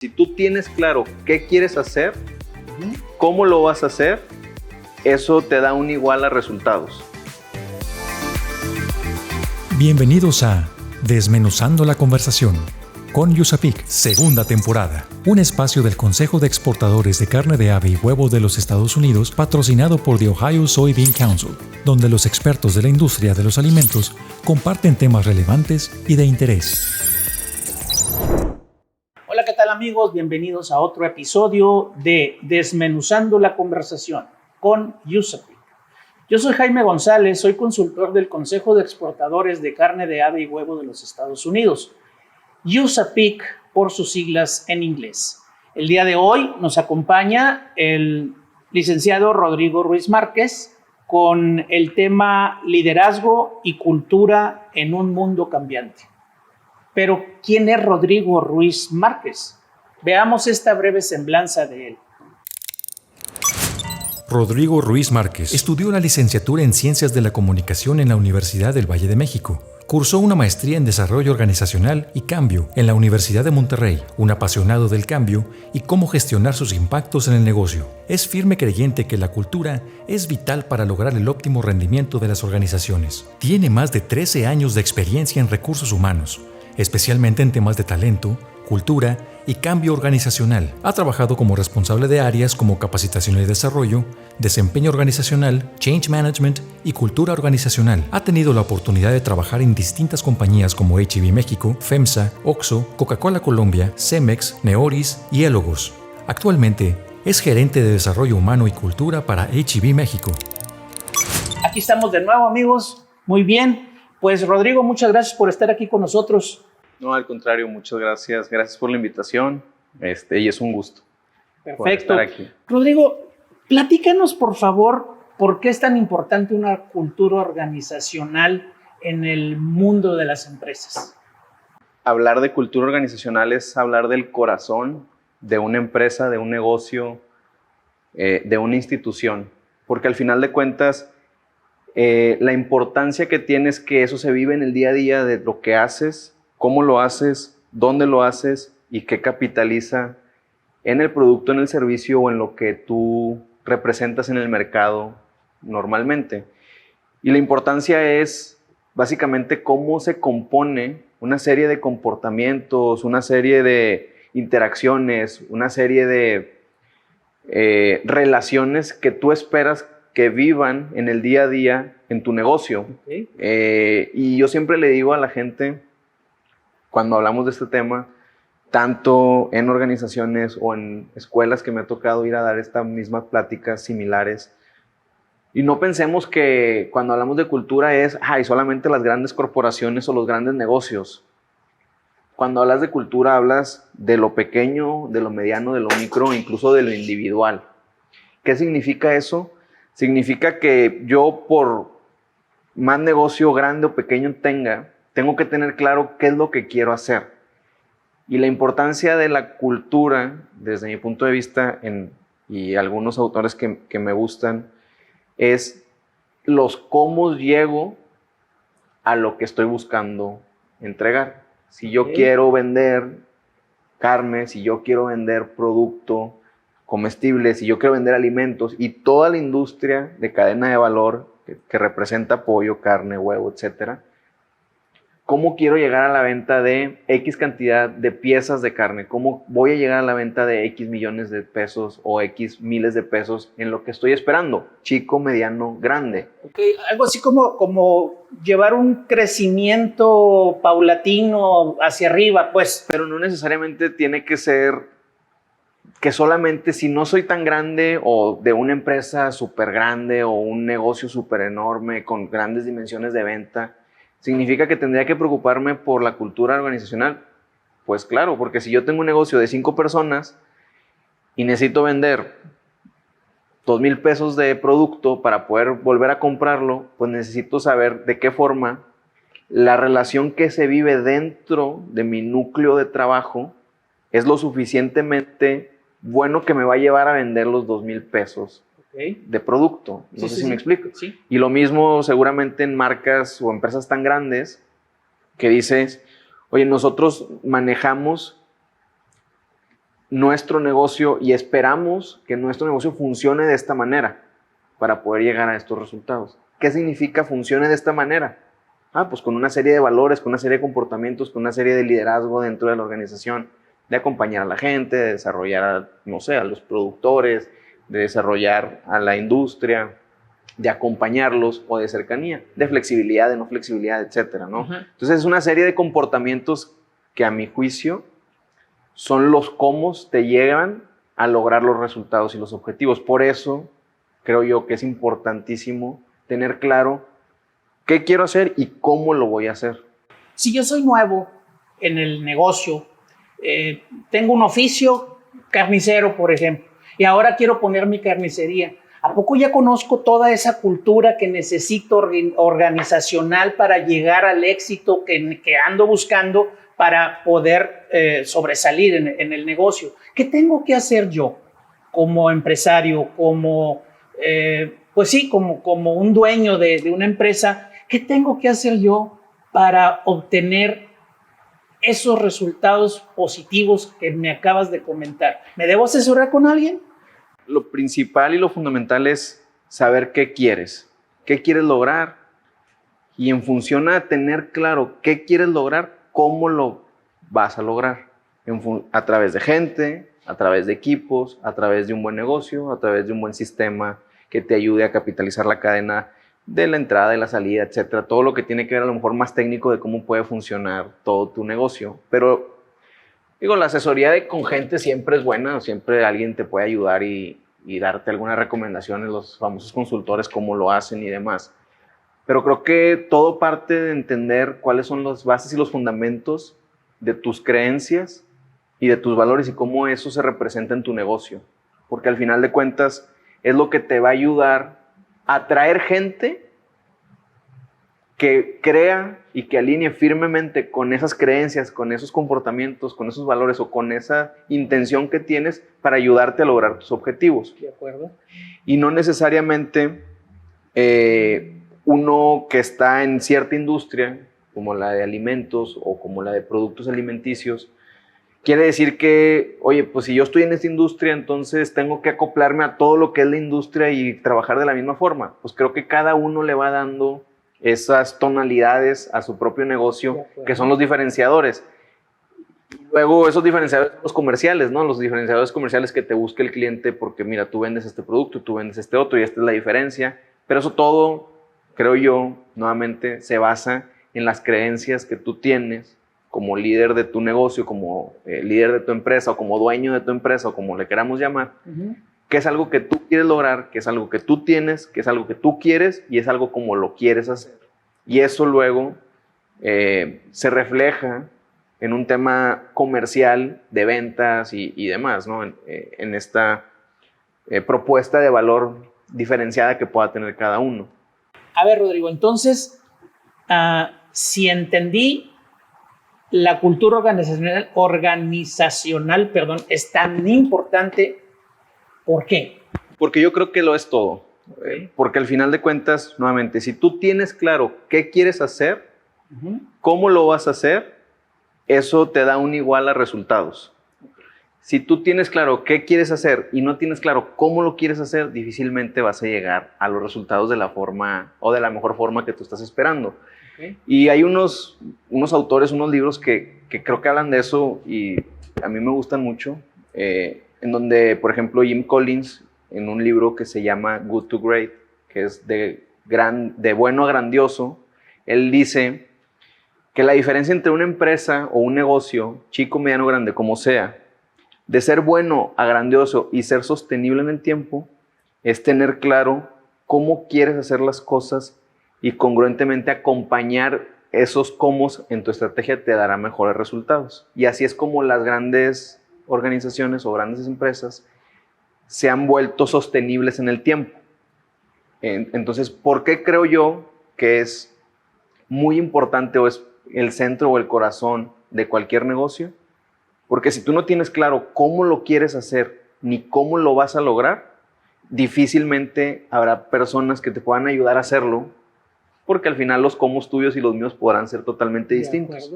Si tú tienes claro qué quieres hacer, cómo lo vas a hacer, eso te da un igual a resultados. Bienvenidos a Desmenuzando la Conversación con USAPIC, segunda temporada. Un espacio del Consejo de Exportadores de Carne de Ave y Huevo de los Estados Unidos, patrocinado por The Ohio Soybean Council, donde los expertos de la industria de los alimentos comparten temas relevantes y de interés. Hola, ¿qué tal amigos? Bienvenidos a otro episodio de Desmenuzando la Conversación con USAPIC. Yo soy Jaime González, soy consultor del Consejo de Exportadores de Carne de Ave y Huevo de los Estados Unidos. USAPIC por sus siglas en inglés. El día de hoy nos acompaña el licenciado Rodrigo Ruiz Márquez con el tema liderazgo y cultura en un mundo cambiante. Pero, ¿quién es Rodrigo Ruiz Márquez? Veamos esta breve semblanza de él. Rodrigo Ruiz Márquez estudió la licenciatura en Ciencias de la Comunicación en la Universidad del Valle de México. Cursó una maestría en Desarrollo Organizacional y Cambio en la Universidad de Monterrey, un apasionado del cambio y cómo gestionar sus impactos en el negocio. Es firme creyente que la cultura es vital para lograr el óptimo rendimiento de las organizaciones. Tiene más de 13 años de experiencia en recursos humanos, especialmente en temas de talento, cultura y cambio organizacional. Ha trabajado como responsable de áreas como capacitación y desarrollo, desempeño organizacional, change management y cultura organizacional. Ha tenido la oportunidad de trabajar en distintas compañías como H-E-B México, FEMSA, OXXO, Coca-Cola Colombia, Cemex, Neoris y Élogos. Actualmente es gerente de desarrollo humano y cultura para H-E-B México. Aquí estamos de nuevo, amigos. Muy bien. Pues Rodrigo, muchas gracias por estar aquí con nosotros. No, al contrario, muchas gracias. Gracias por la invitación. Y es un gusto. Perfecto. Estar aquí. Rodrigo, platícanos, por favor, por qué es tan importante una cultura organizacional en el mundo de las empresas. Hablar de cultura organizacional es hablar del corazón de una empresa, de un negocio, de una institución. Porque al final de cuentas, la importancia que tiene es que eso se vive en el día a día de lo que haces, cómo lo haces, dónde lo haces y qué capitaliza en el producto, en el servicio o en lo que tú representas en el mercado normalmente. Y la importancia es básicamente cómo se compone una serie de comportamientos, una serie de interacciones, una serie de relaciones que tú esperas que vivan en el día a día en tu negocio. Okay. Y yo siempre le digo a la gente, cuando hablamos de este tema, tanto en organizaciones o en escuelas que me ha tocado ir a dar estas mismas pláticas similares, y no pensemos que cuando hablamos de cultura es solamente las grandes corporaciones o los grandes negocios. Cuando hablas de cultura hablas de lo pequeño, de lo mediano, de lo micro, incluso de lo individual. ¿Qué significa eso? Significa que yo, por más negocio grande o pequeño tengo que tener claro qué es lo que quiero hacer. Y la importancia de la cultura, desde mi punto de vista, y algunos autores que me gustan, es los cómo llego a lo que estoy buscando entregar. Si yo quiero vender carne, si yo quiero vender producto comestibles, si yo quiero vender alimentos y toda la industria de cadena de valor que representa pollo, carne, huevo, etcétera, ¿cómo quiero llegar a la venta de X cantidad de piezas de carne? ¿Cómo voy a llegar a la venta de X millones de pesos o X miles de pesos en lo que estoy esperando? Chico, mediano, grande. Okay. Algo así como llevar un crecimiento paulatino hacia arriba, pues. Pero no necesariamente tiene que ser que solamente si no soy tan grande o de una empresa súper grande o un negocio súper enorme con grandes dimensiones de venta, ¿significa que tendría que preocuparme por la cultura organizacional? Pues claro, porque si yo tengo un negocio de 5 personas y necesito vender 2,000 pesos de producto para poder volver a comprarlo, pues necesito saber de qué forma la relación que se vive dentro de mi núcleo de trabajo es lo suficientemente bueno que me va a llevar a vender los 2,000 pesos de producto. No sé si me explico. Sí. Y lo mismo seguramente en marcas o empresas tan grandes que dices, oye, nosotros manejamos nuestro negocio y esperamos que nuestro negocio funcione de esta manera para poder llegar a estos resultados. ¿Qué significa funcione de esta manera? Pues con una serie de valores, con una serie de comportamientos, con una serie de liderazgo dentro de la organización, de acompañar a la gente, de desarrollar, a los productores, de desarrollar a la industria, de acompañarlos o de cercanía, de flexibilidad, de no flexibilidad, etcétera, ¿no? Ujú. Entonces es una serie de comportamientos que a mi juicio son los cómo te llevan a lograr los resultados y los objetivos. Por eso creo yo que es importantísimo tener claro qué quiero hacer y cómo lo voy a hacer. Si yo soy nuevo en el negocio, tengo un oficio carnicero, por ejemplo, y ahora quiero poner mi carnicería, ¿a poco ya conozco toda esa cultura que necesito organizacional para llegar al éxito que ando buscando para poder sobresalir en el negocio? ¿Qué tengo que hacer yo como empresario, como un dueño de una empresa? ¿Qué tengo que hacer yo para obtener esos resultados positivos que me acabas de comentar? ¿Me debo asesorar con alguien? Lo principal y lo fundamental es saber qué quieres lograr, y en función a tener claro qué quieres lograr, cómo lo vas a lograr, a través de gente, a través de equipos, a través de un buen negocio, a través de un buen sistema que te ayude a capitalizar la cadena de la entrada, de la salida, etcétera. Todo lo que tiene que ver a lo mejor más técnico de cómo puede funcionar todo tu negocio. Pero la asesoría con gente siempre es buena, siempre alguien te puede ayudar y darte algunas recomendaciones, los famosos consultores, cómo lo hacen y demás. Pero creo que todo parte de entender cuáles son las bases y los fundamentos de tus creencias y de tus valores y cómo eso se representa en tu negocio. Porque al final de cuentas es lo que te va a ayudar a atraer gente que crea y que alinee firmemente con esas creencias, con esos comportamientos, con esos valores o con esa intención que tienes para ayudarte a lograr tus objetivos. De acuerdo. Y no necesariamente uno que está en cierta industria, como la de alimentos o como la de productos alimenticios, quiere decir que, oye, pues si yo estoy en esta industria, entonces tengo que acoplarme a todo lo que es la industria y trabajar de la misma forma. Pues creo que cada uno le va dando esas tonalidades a su propio negocio, que son los diferenciadores. Luego esos diferenciadores son los comerciales, ¿no? Los diferenciadores comerciales que te busca el cliente porque, mira, tú vendes este producto, tú vendes este otro y esta es la diferencia. Pero eso todo, creo yo, nuevamente, se basa en las creencias que tú tienes como líder de tu negocio, como líder de tu empresa o como dueño de tu empresa o como le queramos llamar, que es algo que tú quieres lograr, que es algo que tú tienes, que es algo que tú quieres y es algo como lo quieres hacer. Y eso luego se refleja en un tema comercial de ventas y demás, ¿no? En esta propuesta de valor diferenciada que pueda tener cada uno. A ver, Rodrigo, entonces, si entendí, la cultura organizacional, es tan importante. ¿Por qué? Porque yo creo que lo es todo. Okay. Porque al final de cuentas, nuevamente, si tú tienes claro qué quieres hacer, cómo lo vas a hacer, eso te da un igual a resultados. Si tú tienes claro qué quieres hacer y no tienes claro cómo lo quieres hacer, difícilmente vas a llegar a los resultados de la forma o de la mejor forma que tú estás esperando. Okay. Y hay unos autores, unos libros que creo que hablan de eso y a mí me gustan mucho, en donde, por ejemplo, Jim Collins, en un libro que se llama Good to Great, que es de bueno a grandioso, él dice que la diferencia entre una empresa o un negocio, chico, mediano, grande, como sea, de ser bueno a grandioso y ser sostenible en el tiempo, es tener claro cómo quieres hacer las cosas y congruentemente acompañar esos cómo en tu estrategia te dará mejores resultados. Y así es como las grandes organizaciones o grandes empresas se han vuelto sostenibles en el tiempo. Entonces, ¿por qué creo yo que es muy importante o es el centro o el corazón de cualquier negocio? Porque si tú no tienes claro cómo lo quieres hacer ni cómo lo vas a lograr, difícilmente habrá personas que te puedan ayudar a hacerlo, porque al final los cómo tuyos y los míos podrán ser totalmente distintos.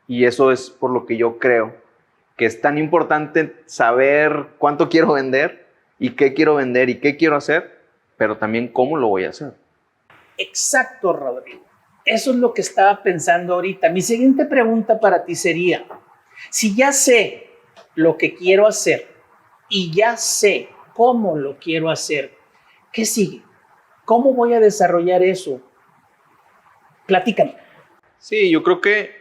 Y eso es por lo que yo creo que es tan importante saber cuánto quiero vender y qué quiero vender y qué quiero hacer, pero también cómo lo voy a hacer. Exacto, Rodrigo. Eso es lo que estaba pensando ahorita. Mi siguiente pregunta para ti sería, si ya sé lo que quiero hacer y ya sé cómo lo quiero hacer, ¿qué sigue? ¿Cómo voy a desarrollar eso? Platícame. Sí, yo creo que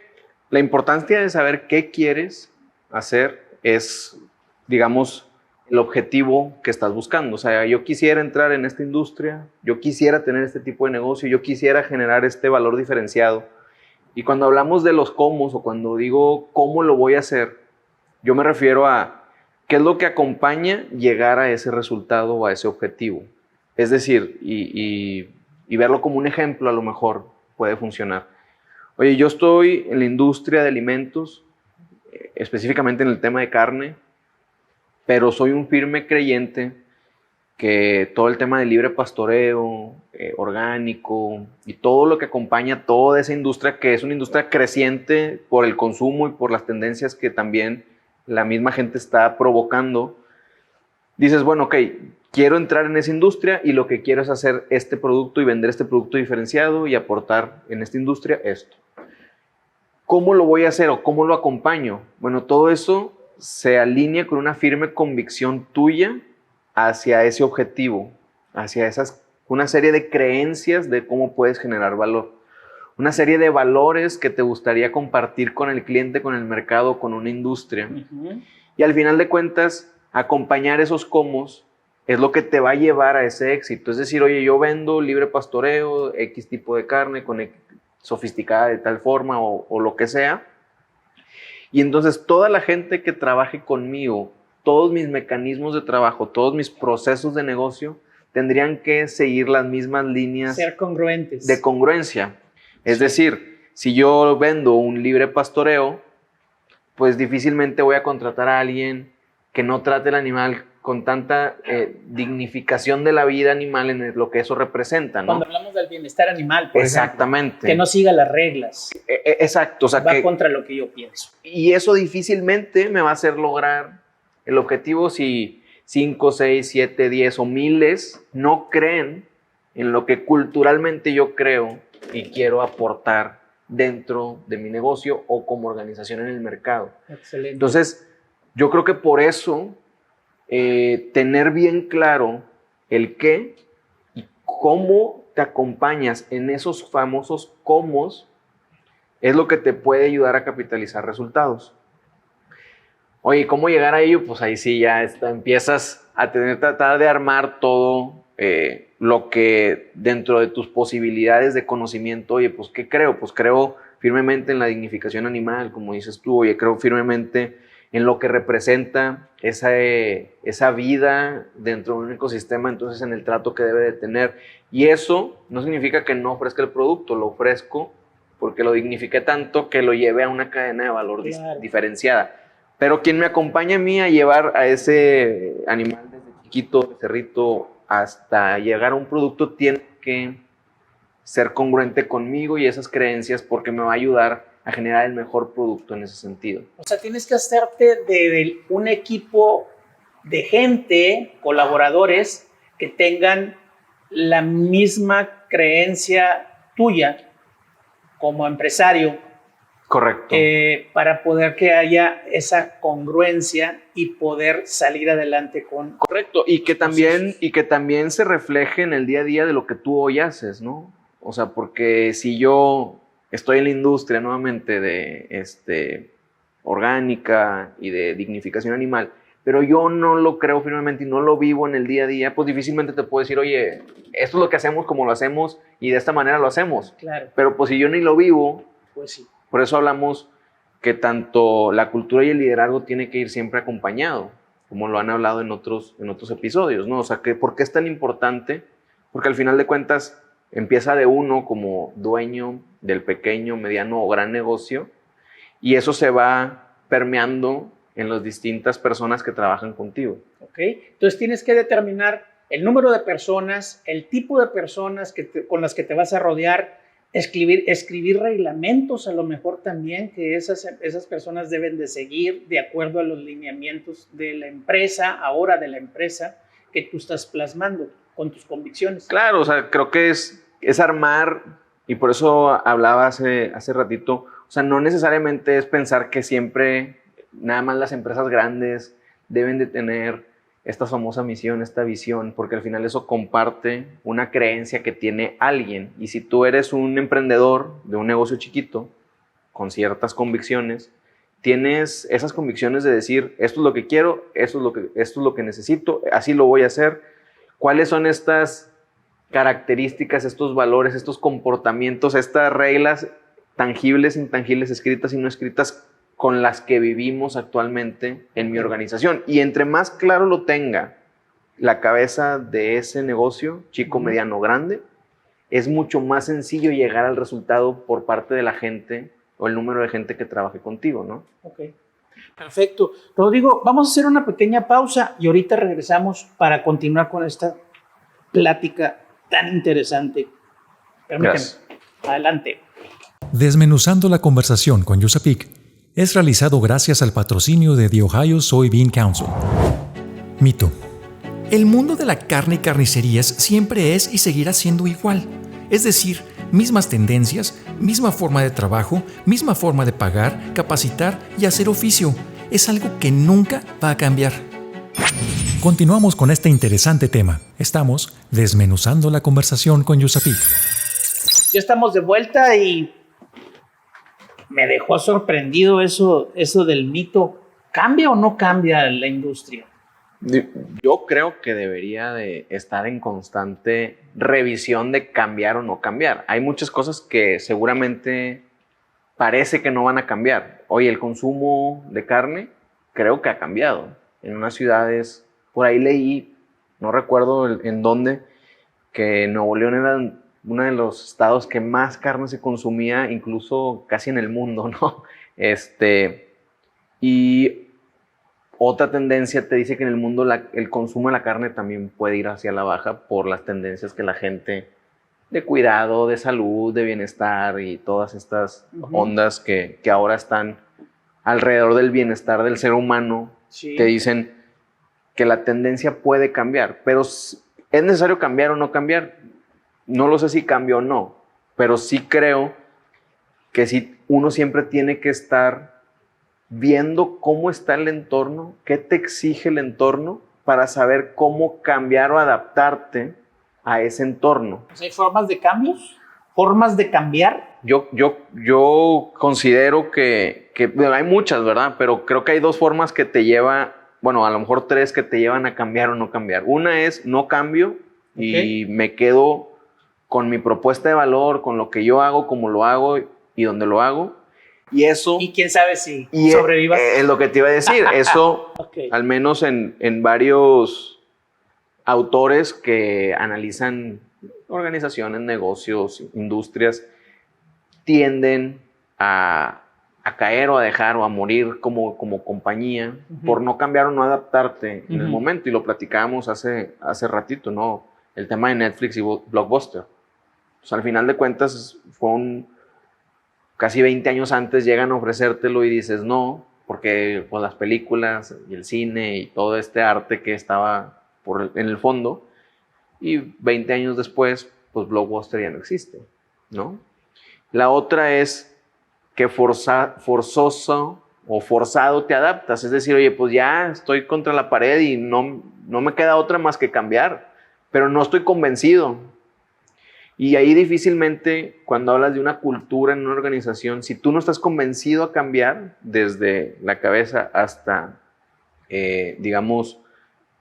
la importancia de saber qué quieres hacer es, digamos, el objetivo que estás buscando. O sea, yo quisiera entrar en esta industria, yo quisiera tener este tipo de negocio, yo quisiera generar este valor diferenciado. Y cuando hablamos de los cómo o cuando digo cómo lo voy a hacer, yo me refiero a qué es lo que acompaña llegar a ese resultado o a ese objetivo. Es decir, y verlo como un ejemplo a lo mejor puede funcionar. Oye, yo estoy en la industria de alimentos, específicamente en el tema de carne, pero soy un firme creyente que todo el tema del libre pastoreo, orgánico y todo lo que acompaña toda esa industria, que es una industria creciente por el consumo y por las tendencias que también la misma gente está provocando, dices, bueno, ok, quiero entrar en esa industria y lo que quiero es hacer este producto y vender este producto diferenciado y aportar en esta industria esto. ¿Cómo lo voy a hacer o cómo lo acompaño? Bueno, todo eso se alinea con una firme convicción tuya hacia ese objetivo, hacia una serie de creencias de cómo puedes generar valor, una serie de valores que te gustaría compartir con el cliente, con el mercado, con una industria. Y al final de cuentas, acompañar esos cómo es lo que te va a llevar a ese éxito. Es decir, oye, yo vendo libre pastoreo, X tipo de carne, sofisticada de tal forma o lo que sea. Y entonces toda la gente que trabaje conmigo, todos mis mecanismos de trabajo, todos mis procesos de negocio, tendrían que seguir las mismas líneas. Ser congruentes. De congruencia. Es decir, si yo vendo un libre pastoreo, pues difícilmente voy a contratar a alguien que no trate el animal con tanta dignificación de la vida animal en lo que eso representa, ¿no? Cuando hablamos del bienestar animal, por exactamente. Ejemplo, que no siga las reglas. Exacto. O sea, va contra lo que yo pienso. Y eso difícilmente me va a hacer lograr el objetivo si 5, 6, 7, 10 o miles no creen en lo que culturalmente yo creo y quiero aportar dentro de mi negocio o como organización en el mercado. Excelente. Entonces, yo creo que por eso tener bien claro el qué y cómo te acompañas en esos famosos cómo es lo que te puede ayudar a capitalizar resultados. Oye, ¿cómo llegar a ello? Pues ahí sí ya empiezas a tratar de armar todo lo que dentro de tus posibilidades de conocimiento, oye, pues ¿qué creo? Pues creo firmemente en la dignificación animal, como dices tú, oye, creo firmemente en lo que representa esa vida dentro de un ecosistema, entonces en el trato que debe de tener. Y eso no significa que no ofrezca el producto, lo ofrezco porque lo dignifique tanto que lo lleve a una cadena de valor diferenciada. Pero quien me acompaña a mí a llevar a ese animal desde chiquito, becerrito, hasta llegar a un producto, tiene que ser congruente conmigo y esas creencias porque me va a ayudar a generar el mejor producto en ese sentido. O sea, tienes que hacerte de un equipo de gente, colaboradores, que tengan la misma creencia tuya como empresario. Correcto. Para poder que haya esa congruencia y poder salir adelante con... Correcto, y que también se refleje en el día a día de lo que tú hoy haces, ¿no? O sea, porque si yo estoy en la industria nuevamente de orgánica y de dignificación animal, pero yo no lo creo firmemente y no lo vivo en el día a día, pues difícilmente te puedo decir, oye, esto es lo que hacemos como lo hacemos y de esta manera lo hacemos. Claro. Pero pues si yo ni lo vivo, pues sí. Por eso hablamos que tanto la cultura y el liderazgo tiene que ir siempre acompañado, como lo han hablado en otros episodios, ¿no? O sea, ¿por qué es tan importante? Porque al final de cuentas empieza de uno como dueño del pequeño, mediano o gran negocio y eso se va permeando en las distintas personas que trabajan contigo. Ok, entonces tienes que determinar el número de personas, el tipo de personas con las que te vas a rodear, escribir reglamentos a lo mejor también que esas personas deben de seguir de acuerdo a los lineamientos de la empresa, ahora de la empresa que tú estás plasmando con tus convicciones. Claro, o sea, creo que es armar, y por eso hablaba hace ratito, o sea, no necesariamente es pensar que siempre nada más las empresas grandes deben de tener esta famosa misión, esta visión, porque al final eso comparte una creencia que tiene alguien. Y si tú eres un emprendedor de un negocio chiquito, con ciertas convicciones, tienes esas convicciones de decir, esto es lo que quiero, esto es lo que necesito, así lo voy a hacer. ¿Cuáles son estas características, estos valores, estos comportamientos, estas reglas tangibles, intangibles, escritas y no escritas con las que vivimos actualmente en mi organización? Y entre más claro lo tenga la cabeza de ese negocio, chico, mediano, grande, es mucho más sencillo llegar al resultado por parte de la gente o el número de gente que trabaje contigo, ¿no? Ok, perfecto. Rodrigo, vamos a hacer una pequeña pausa y ahorita regresamos para continuar con esta plática tan interesante. Permíteme. Gracias. Adelante. Desmenuzando la conversación con USAPIC es realizado gracias al patrocinio de The Ohio Soybean Council. Mito. El mundo de la carne y carnicerías siempre es y seguirá siendo igual. Es decir, mismas tendencias, misma forma de trabajo, misma forma de pagar, capacitar y hacer oficio. Es algo que nunca va a cambiar. Continuamos con este interesante tema. Estamos desmenuzando la conversación con USAPIC. Ya estamos de vuelta y me dejó sorprendido eso del mito. ¿Cambia o no cambia la industria? Yo creo que debería de estar en constante revisión de cambiar o no cambiar. Hay muchas cosas que seguramente parece que no van a cambiar. Oye, el consumo de carne creo que ha cambiado. En unas ciudades, por ahí leí, no recuerdo en dónde, que Nuevo León era uno de los estados que más carne se consumía, incluso casi en el mundo, ¿no? Y otra tendencia te dice que en el mundo el consumo de la carne también puede ir hacia la baja por las tendencias que la gente de cuidado, de salud, de bienestar y todas estas ondas que ahora están alrededor del bienestar del ser humano, Sí. te dicen que la tendencia puede cambiar. Pero ¿es necesario cambiar o no cambiar? No lo sé si cambia o no, pero sí creo que sí, uno siempre tiene que estar viendo cómo está el entorno, qué te exige el entorno para saber cómo cambiar o adaptarte a ese entorno. ¿Hay formas de cambios? ¿Formas de cambiar? Yo considero que bueno, hay muchas, ¿verdad? Pero creo que hay dos formas que te lleva, bueno, a lo mejor tres que te llevan a cambiar o no cambiar. Una es no cambio y me quedo con mi propuesta de valor, con lo que yo hago, cómo lo hago y dónde lo hago. Y eso... Y quién sabe si Y sobrevivas. es lo que te iba a decir. Eso, Okay. al menos en varios autores que analizan organizaciones, negocios, industrias, tienden a caer o a dejar o a morir como compañía por no cambiar o no adaptarte en el momento. Y lo platicábamos hace ratito, ¿no? El tema de Netflix y Blockbuster. O sea, al final de cuentas, casi 20 años antes llegan a ofrecértelo y dices no, porque pues, las películas y el cine y todo este arte que estaba en el fondo, y 20 años después, pues Blockbuster ya no existe, ¿no? La otra es que forzoso o forzado te adaptas, es decir, oye, pues ya estoy contra la pared y no me queda otra más que cambiar, pero no estoy convencido. Y ahí difícilmente, cuando hablas de una cultura en una organización, si tú no estás convencido a cambiar, desde la cabeza hasta, digamos,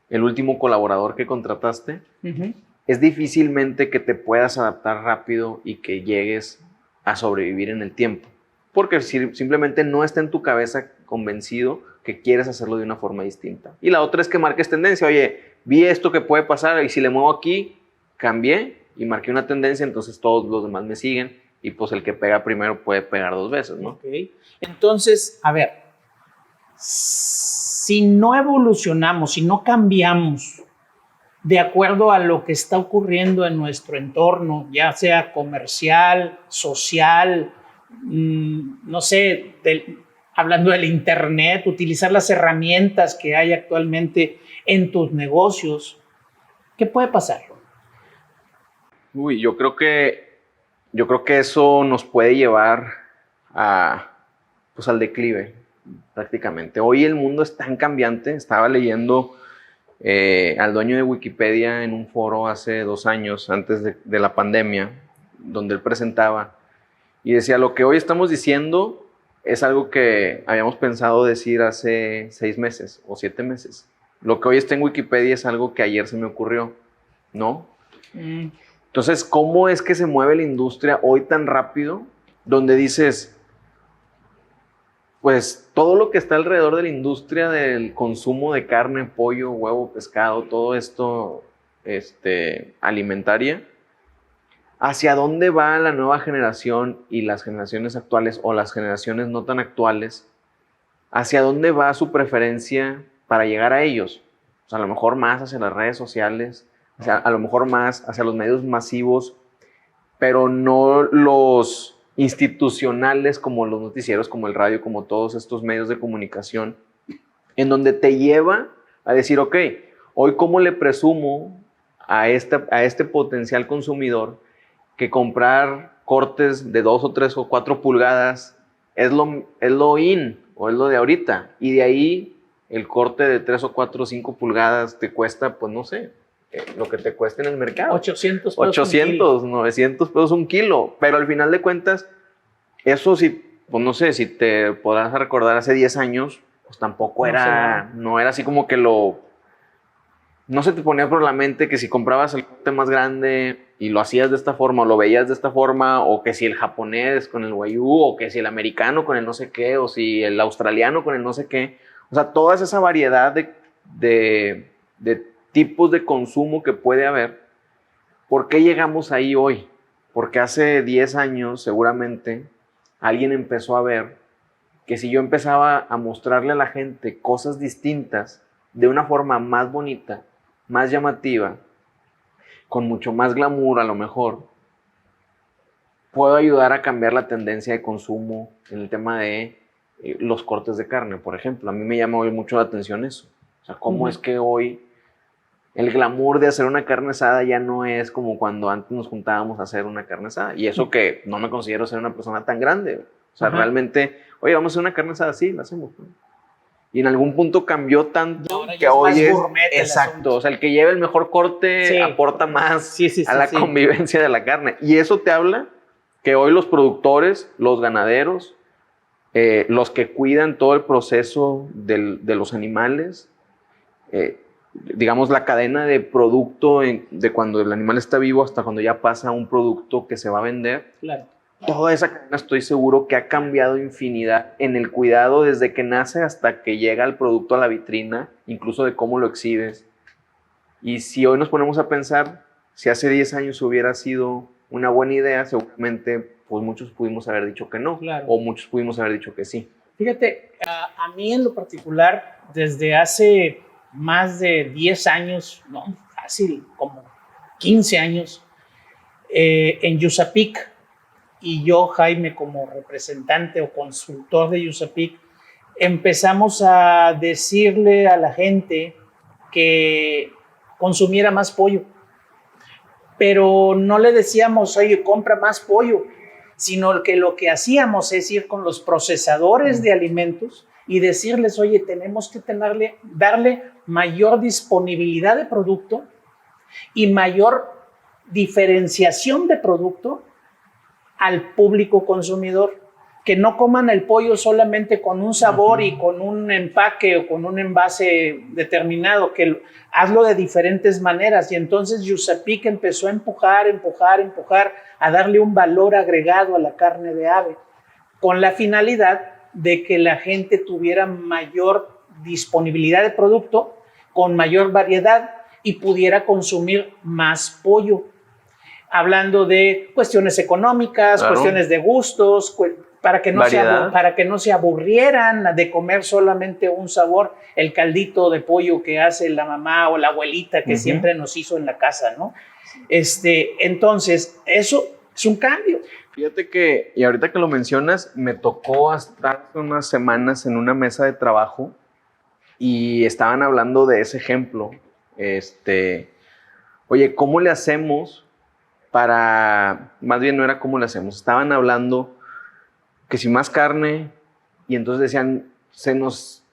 el último colaborador que contrataste, es difícilmente que te puedas adaptar rápido y que llegues a sobrevivir en el tiempo. Porque simplemente no está en tu cabeza convencido que quieres hacerlo de una forma distinta. Y la otra es que marques tendencia. Oye, vi esto que puede pasar y si le muevo aquí, cambié y marqué una tendencia, entonces todos los demás me siguen y pues el que pega primero puede pegar dos veces, ¿no? Okay. Entonces, a ver, si no evolucionamos, si no cambiamos, de acuerdo a lo que está ocurriendo en nuestro entorno, ya sea comercial, social, no sé, hablando del internet, utilizar las herramientas que hay actualmente en tus negocios. ¿Qué puede pasar? Uy, yo creo que eso nos puede llevar pues al declive, prácticamente. Hoy el mundo es tan cambiante. Estaba leyendo al dueño de Wikipedia en un foro hace 2 años, antes de la pandemia, donde él presentaba y decía: lo que hoy estamos diciendo es algo que habíamos pensado decir hace 6 meses o 7 meses. Lo que hoy está en Wikipedia es algo que ayer se me ocurrió, ¿no? Entonces, ¿cómo es que se mueve la industria hoy tan rápido? Donde dices, pues todo lo que está alrededor de la industria del consumo de carne, pollo, huevo, pescado, todo esto alimentaria, ¿hacia dónde va la nueva generación y las generaciones actuales o las generaciones no tan actuales? ¿Hacia dónde va su preferencia para llegar a ellos? O sea, a lo mejor más hacia las redes sociales, a lo mejor más hacia los medios masivos, pero no los institucionales como los noticieros, como el radio, como todos estos medios de comunicación, en donde te lleva a decir, ok, hoy cómo le presumo a este potencial consumidor que comprar cortes de 2 o 3 o 4 pulgadas es lo in, o es lo de ahorita, y de ahí el corte de 3 o 4 o 5 pulgadas te cuesta, pues no sé, lo que te cuesta en el mercado. 800 pesos 800, 900 pesos un kilo. Pero al final de cuentas, eso sí, pues no sé, si te podrás recordar hace 10 años, pues tampoco no era así como que no se te ponía por la mente que si comprabas el corte más grande y lo hacías de esta forma, o lo veías de esta forma, o que si el japonés con el wagyu, o que si el americano con el no sé qué, o si el australiano con el no sé qué. O sea, toda esa variedad de tipos de consumo que puede haber. ¿Por qué llegamos ahí hoy? Porque hace 10 años seguramente alguien empezó a ver que si yo empezaba a mostrarle a la gente cosas distintas de una forma más bonita, más llamativa, con mucho más glamour a lo mejor, puedo ayudar a cambiar la tendencia de consumo en el tema de los cortes de carne, por ejemplo. A mí me llama hoy mucho la atención eso. O sea, cómo es que hoy el glamour de hacer una carne asada ya no es como cuando antes nos juntábamos a hacer una carne asada. Y eso que no me considero ser una persona tan grande. O sea, realmente, oye, vamos a hacer una carne asada, sí, la hacemos. Y en algún punto cambió tanto que hoy es exacto. O sea, el que lleve el mejor corte aporta más a la convivencia de la carne. Y eso te habla que hoy los productores, los ganaderos, los que cuidan todo el proceso de los animales, digamos, la cadena de producto de cuando el animal está vivo hasta cuando ya pasa a un producto que se va a vender. Claro. Toda esa cadena estoy seguro que ha cambiado infinidad en el cuidado desde que nace hasta que llega el producto a la vitrina, incluso de cómo lo exhibes. Y si hoy nos ponemos a pensar, si hace 10 años hubiera sido una buena idea, seguramente pues muchos pudimos haber dicho que no, o muchos pudimos haber dicho que sí. Fíjate, a mí en lo particular, desde hace más de 10 años, no, fácil, como 15 años, en USAPIC, y yo, Jaime, como representante o consultor de USAPIC, empezamos a decirle a la gente que consumiera más pollo, pero no le decíamos, oye, compra más pollo, sino que lo que hacíamos es ir con los procesadores de alimentos y decirles, oye, tenemos que darle mayor disponibilidad de producto y mayor diferenciación de producto al público consumidor, que no coman el pollo solamente con un sabor y con un empaque o con un envase determinado, que hazlo de diferentes maneras. Y entonces USAPIC empezó a empujar, a darle un valor agregado a la carne de ave, con la finalidad de que la gente tuviera mayor disponibilidad de producto, con mayor variedad y pudiera consumir más pollo. Hablando de cuestiones económicas, cuestiones de gustos, para que no se aburrieran de comer solamente un sabor, el caldito de pollo que hace la mamá o la abuelita que siempre nos hizo en la casa, ¿no? Entonces, eso es un cambio. Fíjate que, y ahorita que lo mencionas, me tocó hasta hace unas semanas en una mesa de trabajo y estaban hablando de ese ejemplo. Oye, ¿cómo le hacemos más bien no era cómo le hacemos, estaban hablando que si más carne, y entonces decían,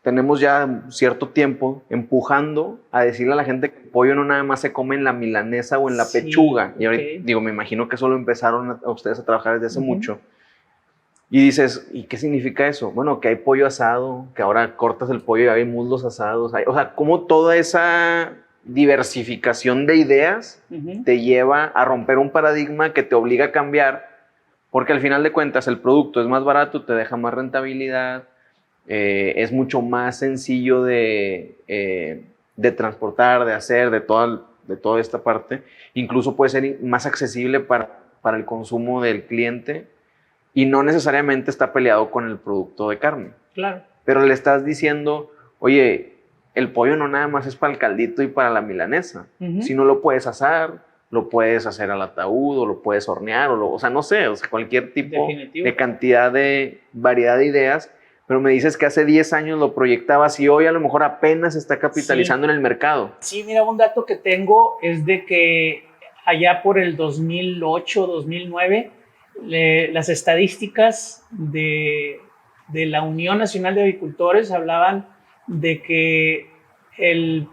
tenemos ya cierto tiempo empujando a decirle a la gente que el pollo no nada más se come en la milanesa o en la pechuga. Y ahorita, digo, me imagino que eso lo empezaron a ustedes a trabajar desde hace mucho. Y dices, ¿y qué significa eso? Bueno, que hay pollo asado, que ahora cortas el pollo y hay muslos asados. O sea, como toda esa diversificación de ideas te lleva a romper un paradigma que te obliga a cambiar. Porque al final de cuentas el producto es más barato, te deja más rentabilidad, es mucho más sencillo de transportar, de hacer, de toda esta parte. Incluso puede ser más accesible para el consumo del cliente y no necesariamente está peleado con el producto de carne. Claro. Pero le estás diciendo, oye, el pollo no nada más es para el caldito y para la milanesa, sino lo puedes asar, lo puedes hacer al ataúd o lo puedes hornear, o sea, no sé, o sea, cualquier tipo de cantidad de variedad de ideas, pero me dices que hace 10 años lo proyectabas y hoy a lo mejor apenas está capitalizando en el mercado. Sí, mira, un dato que tengo es de que allá por el 2008, 2009, las estadísticas de la Unión Nacional de Avicultores hablaban de que el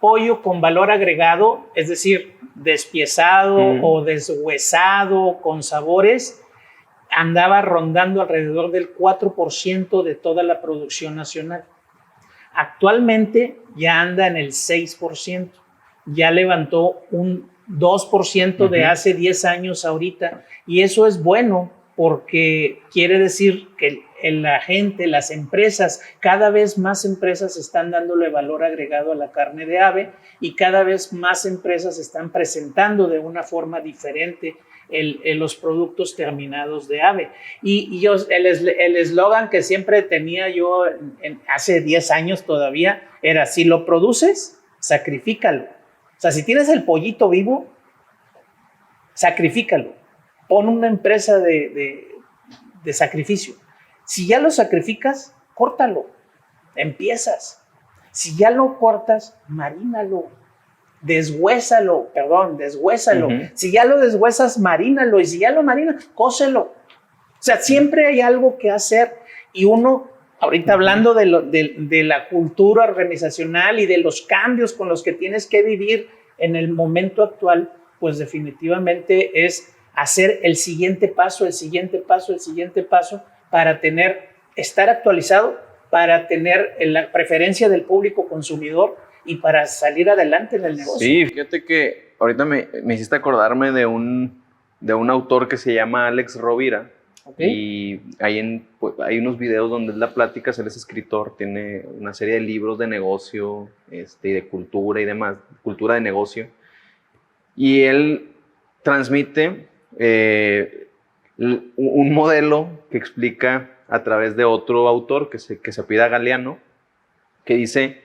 pollo con valor agregado, es decir, despiezado o deshuesado con sabores, andaba rondando alrededor del 4% de toda la producción nacional. Actualmente ya anda en el 6%, ya levantó un 2% de hace 10 años ahorita, y eso es bueno porque quiere decir que la gente, las empresas, cada vez más empresas están dándole valor agregado a la carne de ave y cada vez más empresas están presentando de una forma diferente los productos terminados de ave. Y yo, el eslogan que siempre tenía yo hace 10 años todavía era, si lo produces, sacrifícalo. O sea, si tienes el pollito vivo, sacrifícalo. Pon una empresa de sacrificio. Si ya lo sacrificas, córtalo. Empiezas. Si ya lo cortas, marínalo. Deshuésalo. Si ya lo deshuesas, marínalo. Y si ya lo marinas, cócelo. O sea, siempre hay algo que hacer. Y uno, ahorita hablando de la cultura organizacional y de los cambios con los que tienes que vivir en el momento actual, pues definitivamente es hacer el siguiente paso para estar actualizado, para tener la preferencia del público consumidor y para salir adelante en el negocio. Sí, fíjate que ahorita me hiciste acordarme de un autor que se llama Alex Rovira. Y hay unos videos donde él da pláticas, él es escritor, tiene una serie de libros de negocio y de cultura y demás, cultura de negocio. Y él transmite un modelo que explica a través de otro autor que se apellida Galeano, que dice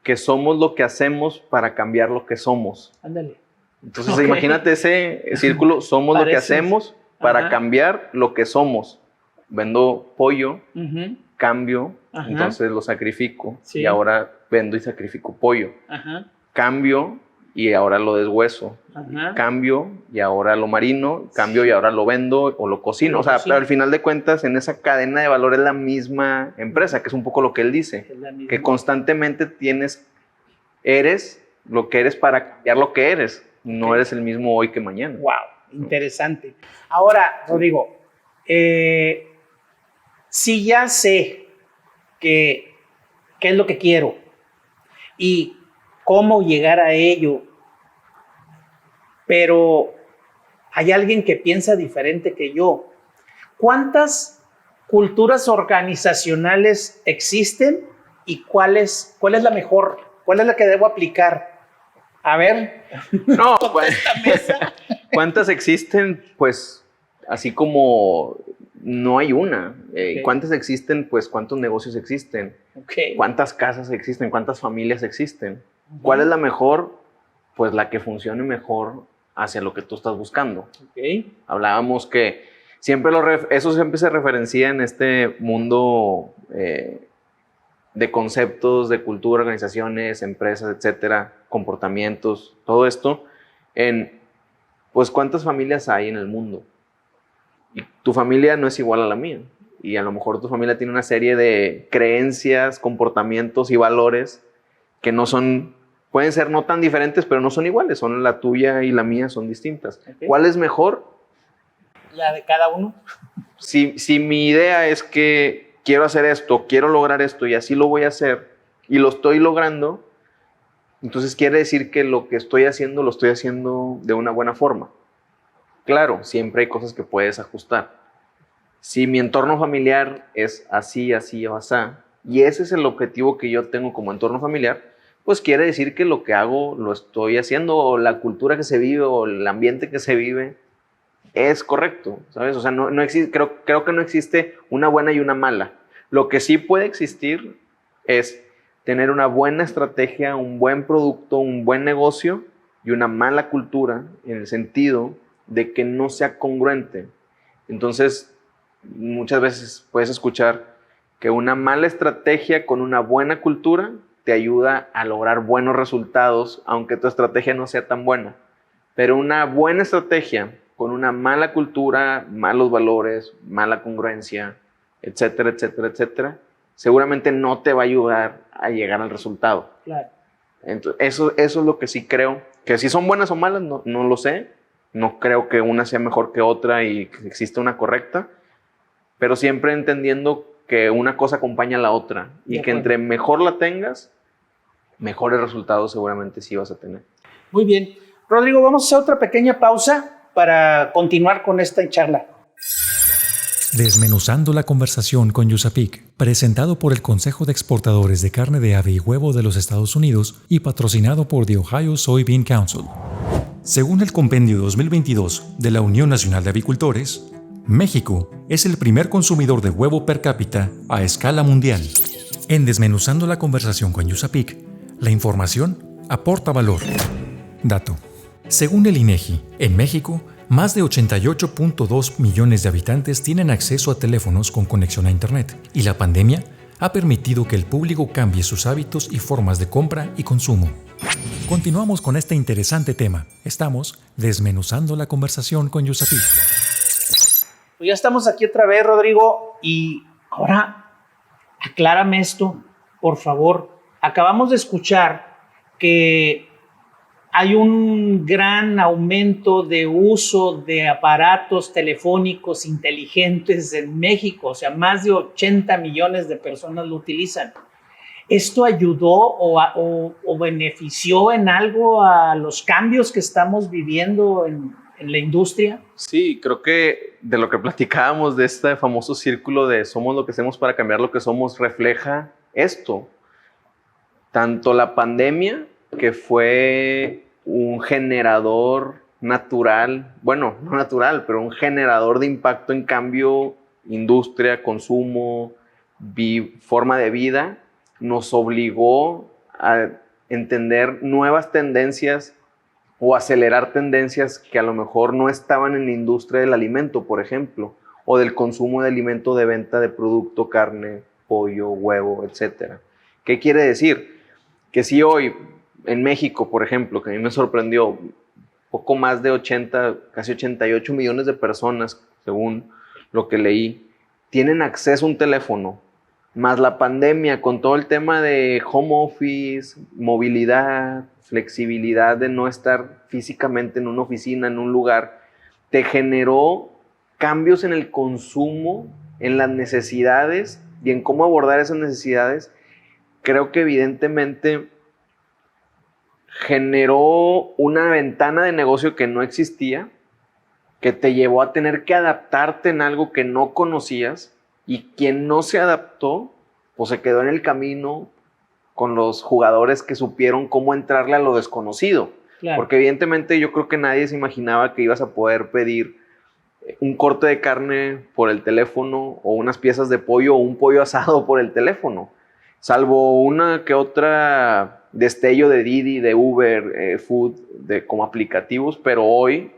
que somos lo que hacemos para cambiar lo que somos. Ándale. Entonces imagínate ese círculo, somos lo que hacemos para cambiar lo que somos. Vendo pollo, cambio, entonces lo sacrifico y ahora vendo y sacrifico pollo. Cambio y ahora lo deshueso. Cambio y ahora lo marino, cambio y ahora lo vendo o lo cocino. O sea, pero al final de cuentas, en esa cadena de valor es la misma empresa, que es un poco lo que él dice, que constantemente eres lo que eres para cambiar lo que eres. No eres el mismo hoy que mañana. Wow, interesante. Ahora, Rodrigo, si ya sé qué es lo que quiero y cómo llegar a ello, pero hay alguien que piensa diferente que yo, ¿cuántas culturas organizacionales existen y cuál es la mejor? ¿Cuál es la que debo aplicar? A ver. No, pues, ¿cuántas existen? Pues así como no hay una. Ok. ¿Cuántas existen? Pues cuántos negocios existen, Ok. cuántas casas existen, cuántas familias existen. ¿Cuál es la mejor? Pues la que funcione mejor hacia lo que tú estás buscando. Ok. Hablábamos que eso siempre se referencia en este mundo de conceptos, de cultura, organizaciones, empresas, etcétera, comportamientos, todo esto, en pues cuántas familias hay en el mundo. Y tu familia no es igual a la mía. Y a lo mejor tu familia tiene una serie de creencias, comportamientos y valores que no son, pueden ser no tan diferentes, pero no son iguales. Son la tuya y la mía son distintas. Ok. ¿Cuál es mejor? La de cada uno. Si mi idea es que quiero hacer esto, quiero lograr esto y así lo voy a hacer y lo estoy logrando, entonces quiere decir que lo que estoy haciendo lo estoy haciendo de una buena forma. Claro, siempre hay cosas que puedes ajustar. Si mi entorno familiar es así, así o así, y ese es el objetivo que yo tengo como entorno familiar, pues quiere decir que lo que hago lo estoy haciendo, o la cultura que se vive, o el ambiente que se vive, es correcto, ¿sabes? O sea, no existe, creo que no existe una buena y una mala. Lo que sí puede existir es tener una buena estrategia, un buen producto, un buen negocio y una mala cultura en el sentido de que no sea congruente. Entonces, muchas veces puedes escuchar que una mala estrategia con una buena cultura te ayuda a lograr buenos resultados, aunque tu estrategia no sea tan buena. Pero una buena estrategia con una mala cultura, malos valores, mala congruencia, etcétera, etcétera, etcétera, seguramente no te va a ayudar a llegar al resultado. Claro. Entonces, eso es lo que sí creo. Que si son buenas o malas, no lo sé. No creo que una sea mejor que otra y que exista una correcta. Pero siempre entendiendo que una cosa acompaña a la otra. Y que entre mejor la tengas, mejores resultados seguramente sí vas a tener. Muy bien. Rodrigo, vamos a hacer otra pequeña pausa para continuar con esta charla. Desmenuzando la conversación con USAPIC, presentado por el Consejo de Exportadores de Carne de Ave y Huevo de los Estados Unidos y patrocinado por The Ohio Soybean Council. Según el Compendio 2022 de la Unión Nacional de Avicultores, México es el primer consumidor de huevo per cápita a escala mundial. En Desmenuzando la conversación con USAPIC, la información aporta valor. Dato. Según el INEGI, en México, más de 88.2 millones de habitantes tienen acceso a teléfonos con conexión a Internet, y la pandemia ha permitido que el público cambie sus hábitos y formas de compra y consumo. Continuamos con este interesante tema. Estamos desmenuzando la conversación con USAPIC. Pues ya estamos aquí otra vez, Rodrigo, y ahora aclárame esto, por favor. Acabamos de escuchar que hay un gran aumento de uso de aparatos telefónicos inteligentes en México, o sea, más de 80 millones de personas lo utilizan. ¿Esto ayudó o benefició en algo a los cambios que estamos viviendo en la industria? Sí, creo que de lo que platicábamos de este famoso círculo de somos lo que hacemos para cambiar lo que somos, refleja esto. Tanto la pandemia, que fue un generador natural, bueno, no natural, pero un generador de impacto en cambio, industria, consumo, forma de vida, nos obligó a entender nuevas tendencias o acelerar tendencias que a lo mejor no estaban en la industria del alimento, por ejemplo, o del consumo de alimento de venta de producto, carne, pollo, huevo, etc. ¿Qué quiere decir? Que si hoy en México, por ejemplo, que a mí me sorprendió, poco más de 80, casi 88 millones de personas, según lo que leí, tienen acceso a un teléfono, más la pandemia con todo el tema de home office, movilidad, flexibilidad de no estar físicamente en una oficina, en un lugar, te generó cambios en el consumo, en las necesidades y en cómo abordar esas necesidades. Creo que evidentemente generó una ventana de negocio que no existía, que te llevó a tener que adaptarte en algo que no conocías, y quien no se adaptó, pues se quedó en el camino con los jugadores que supieron cómo entrarle a lo desconocido. Claro. Porque evidentemente yo creo que nadie se imaginaba que ibas a poder pedir un corte de carne por el teléfono o unas piezas de pollo o un pollo asado por el teléfono. Salvo una que otra destello de Didi, de Uber, Food, como aplicativos, pero hoy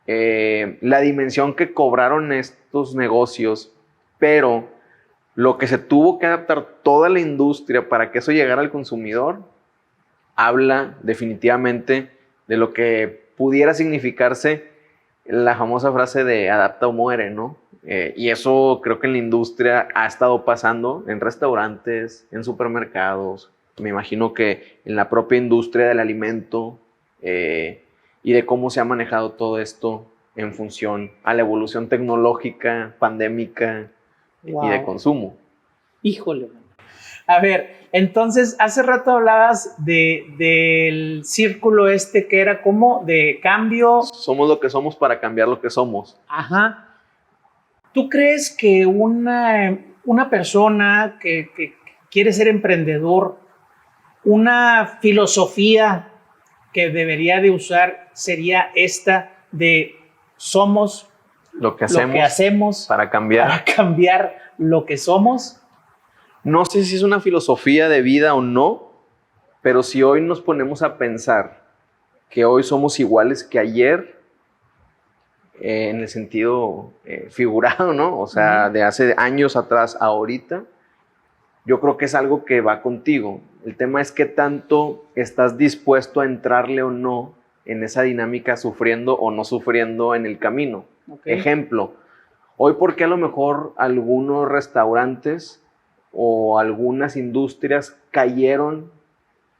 la dimensión que cobraron estos negocios, pero lo que se tuvo que adaptar toda la industria para que eso llegara al consumidor, habla definitivamente de lo que pudiera significarse la famosa frase de adapta o muere, ¿no? Y eso creo que en la industria ha estado pasando en restaurantes, en supermercados, me imagino que en la propia industria del alimento, y de cómo se ha manejado todo esto en función a la evolución tecnológica, pandémica y de consumo. Híjole. A ver, entonces hace rato hablabas del círculo que era como de cambio. Somos lo que somos para cambiar lo que somos. Ajá. ¿Tú crees que una persona que quiere ser emprendedor, una filosofía que debería de usar sería esta de somos lo que hacemos para cambiar lo que somos? No sé si es una filosofía de vida o no, pero si hoy nos ponemos a pensar que hoy somos iguales que ayer, en el sentido figurado, ¿no? O sea, de hace años atrás a ahorita, yo creo que es algo que va contigo. El tema es qué tanto estás dispuesto a entrarle o no en esa dinámica, sufriendo o no sufriendo en el camino. Okay. Ejemplo, hoy por qué a lo mejor algunos restaurantes o algunas industrias cayeron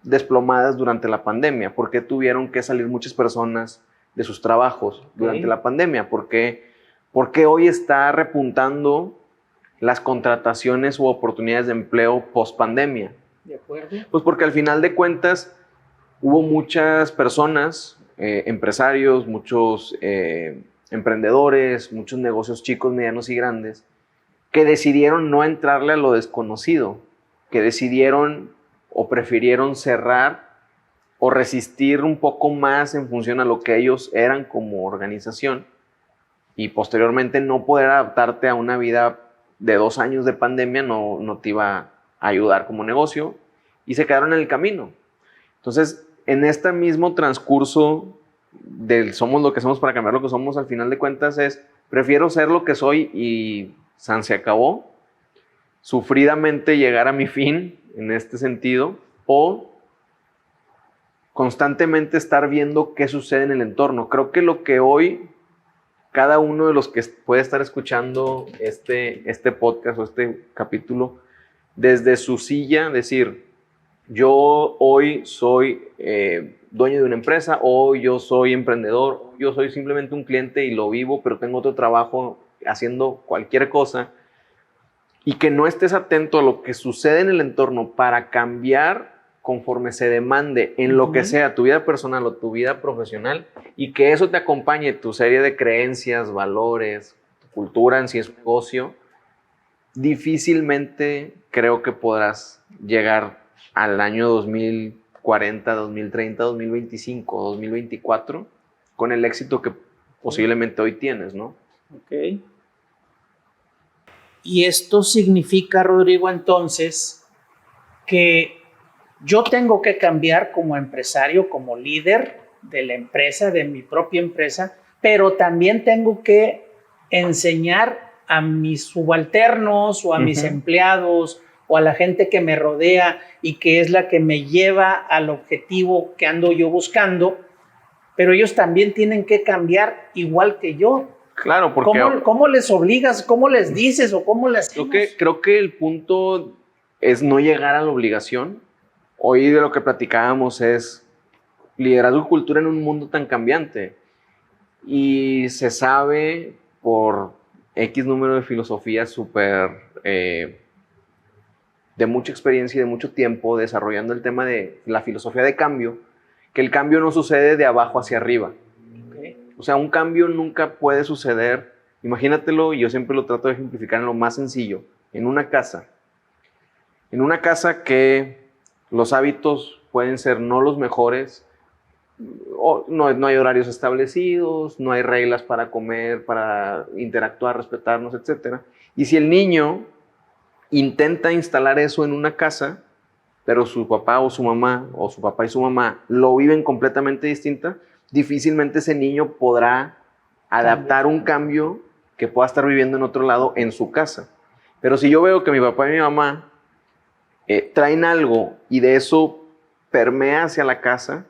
desplomadas durante la pandemia, por qué tuvieron que salir muchas personas de sus trabajos durante la pandemia, por qué hoy está repuntando las contrataciones u oportunidades de empleo post pandemia. ¿De acuerdo? Pues porque al final de cuentas hubo muchas personas, empresarios, muchos emprendedores, muchos negocios chicos, medianos y grandes, que decidieron no entrarle a lo desconocido, que decidieron o prefirieron cerrar o resistir un poco más en función a lo que ellos eran como organización, y posteriormente no poder adaptarte a una vida de 2 años de pandemia no te iba a ayudar como negocio, y se quedaron en el camino. Entonces, en este mismo transcurso del somos lo que somos para cambiar lo que somos, al final de cuentas prefiero ser lo que soy y se acabó, sufridamente llegar a mi fin en este sentido, o constantemente estar viendo qué sucede en el entorno. Creo que lo que hoy cada uno de los que puede estar escuchando este podcast o este capítulo desde su silla, decir, yo hoy soy dueño de una empresa, o yo soy emprendedor, yo soy simplemente un cliente y lo vivo, pero tengo otro trabajo haciendo cualquier cosa, y que no estés atento a lo que sucede en el entorno para cambiar conforme se demande en lo que sea, tu vida personal o tu vida profesional, y que eso te acompañe tu serie de creencias, valores, tu cultura en si es un negocio, difícilmente creo que podrás llegar al año 2040, 2030, 2025, 2024 con el éxito que posiblemente hoy tienes, ¿no? Ok. Y esto significa, Rodrigo, entonces, que yo tengo que cambiar como empresario, como líder de la empresa, de mi propia empresa, pero también tengo que enseñar a mis subalternos o a mis empleados o a la gente que me rodea y que es la que me lleva al objetivo que ando yo buscando, pero ellos también tienen que cambiar igual que yo. Claro, porque ¿Cómo les obligas? ¿Cómo les dices? ¿O cómo les hacemos? Creo que el punto es no llegar a la obligación. Hoy de lo que platicábamos es liderazgo y cultura en un mundo tan cambiante. Y se sabe por X número de filosofías súper de mucha experiencia y de mucho tiempo desarrollando el tema de la filosofía de cambio, que el cambio no sucede de abajo hacia arriba. O sea, un cambio nunca puede suceder, imagínatelo, y yo siempre lo trato de ejemplificar en lo más sencillo, en una casa que los hábitos pueden ser no los mejores, no hay horarios establecidos, no hay reglas para comer, para interactuar, respetarnos, etc. Y si el niño intenta instalar eso en una casa, pero su papá o su mamá, o su papá y su mamá, lo viven completamente distinta, difícilmente ese niño podrá adaptar un cambio que pueda estar viviendo en otro lado en su casa. Pero si yo veo que mi papá y mi mamá traen algo y de eso permea hacia la casa,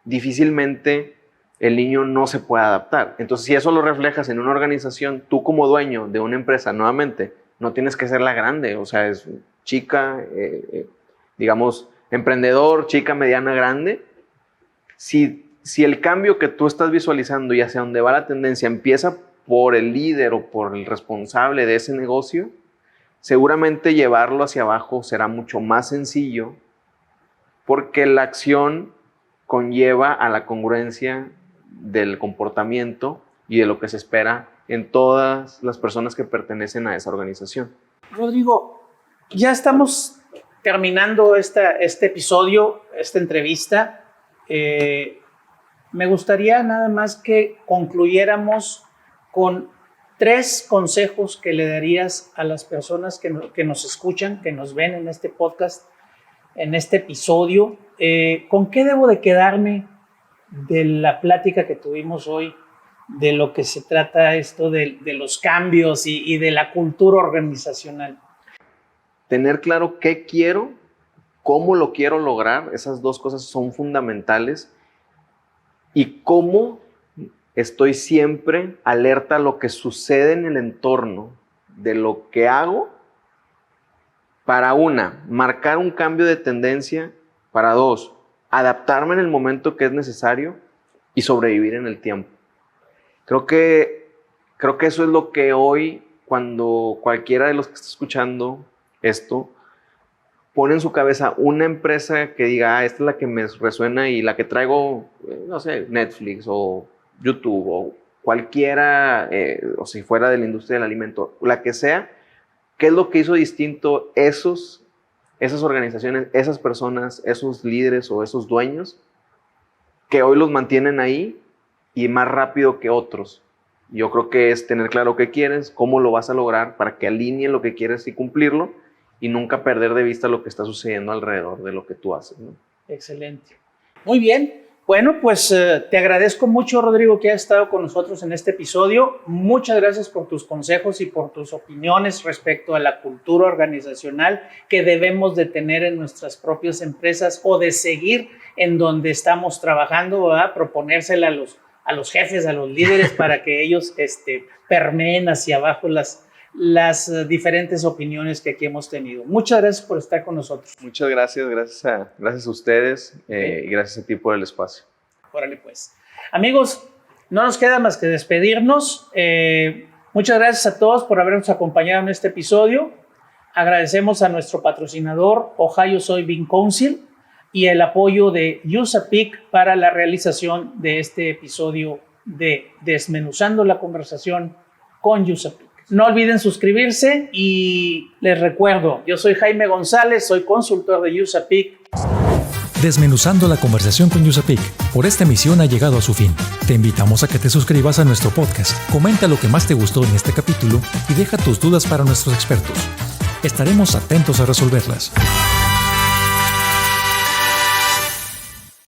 difícilmente el niño no se puede adaptar. Entonces, si eso lo reflejas en una organización, tú como dueño de una empresa, nuevamente, no tienes que ser la grande, o sea, es chica, digamos, emprendedor, chica, mediana, grande. Si el cambio que tú estás visualizando y hacia dónde va la tendencia empieza por el líder o por el responsable de ese negocio, seguramente llevarlo hacia abajo será mucho más sencillo, porque la acción conlleva a la congruencia del comportamiento y de lo que se espera en todas las personas que pertenecen a esa organización. Rodrigo, ya estamos terminando este episodio, esta entrevista. Me gustaría nada más que concluyéramos con 3 consejos que le darías a las personas que nos escuchan, que nos ven en este podcast, en este episodio. ¿Con qué debo de quedarme de la plática que tuvimos hoy, de lo que se trata esto de los cambios y de la cultura organizacional? Tener claro qué quiero, cómo lo quiero lograr, esas 2 cosas son fundamentales, y cómo estoy siempre alerta a lo que sucede en el entorno de lo que hago para, 1, marcar un cambio de tendencia, para 2, adaptarme en el momento que es necesario y sobrevivir en el tiempo. Creo que eso es lo que hoy, cuando cualquiera de los que está escuchando esto pone en su cabeza una empresa que diga, esta es la que me resuena y la que traigo, no sé, Netflix o YouTube o cualquiera, o si fuera de la industria del alimento, la que sea, ¿qué es lo que hizo distinto esas organizaciones, esas personas, esos líderes o esos dueños que hoy los mantienen ahí y más rápido que otros? Yo creo que es tener claro qué quieres, cómo lo vas a lograr para que alinee lo que quieres y cumplirlo, y nunca perder de vista lo que está sucediendo alrededor de lo que tú haces, ¿no? Excelente. Muy bien. Bueno, pues te agradezco mucho, Rodrigo, que hayas estado con nosotros en este episodio. Muchas gracias por tus consejos y por tus opiniones respecto a la cultura organizacional que debemos de tener en nuestras propias empresas o de seguir en donde estamos trabajando, ¿verdad? Proponérsela a los jefes, a los líderes para que ellos permeen hacia abajo las diferentes opiniones que aquí hemos tenido. Muchas gracias por estar con nosotros. Muchas gracias, gracias a ustedes y gracias a ti por el espacio. Órale pues. Amigos, no nos queda más que despedirnos. Muchas gracias a todos por habernos acompañado en este episodio. Agradecemos a nuestro patrocinador Ohio Soybean Council y el apoyo de USAPIC para la realización de este episodio de Desmenuzando la Conversación con USAPIC. No olviden suscribirse y les recuerdo, yo soy Jaime González, soy consultor de USAPIC. Desmenuzando la conversación con USAPIC. Por esta emisión ha llegado a su fin. Te invitamos a que te suscribas a nuestro podcast, comenta lo que más te gustó en este capítulo y deja tus dudas para nuestros expertos. Estaremos atentos a resolverlas.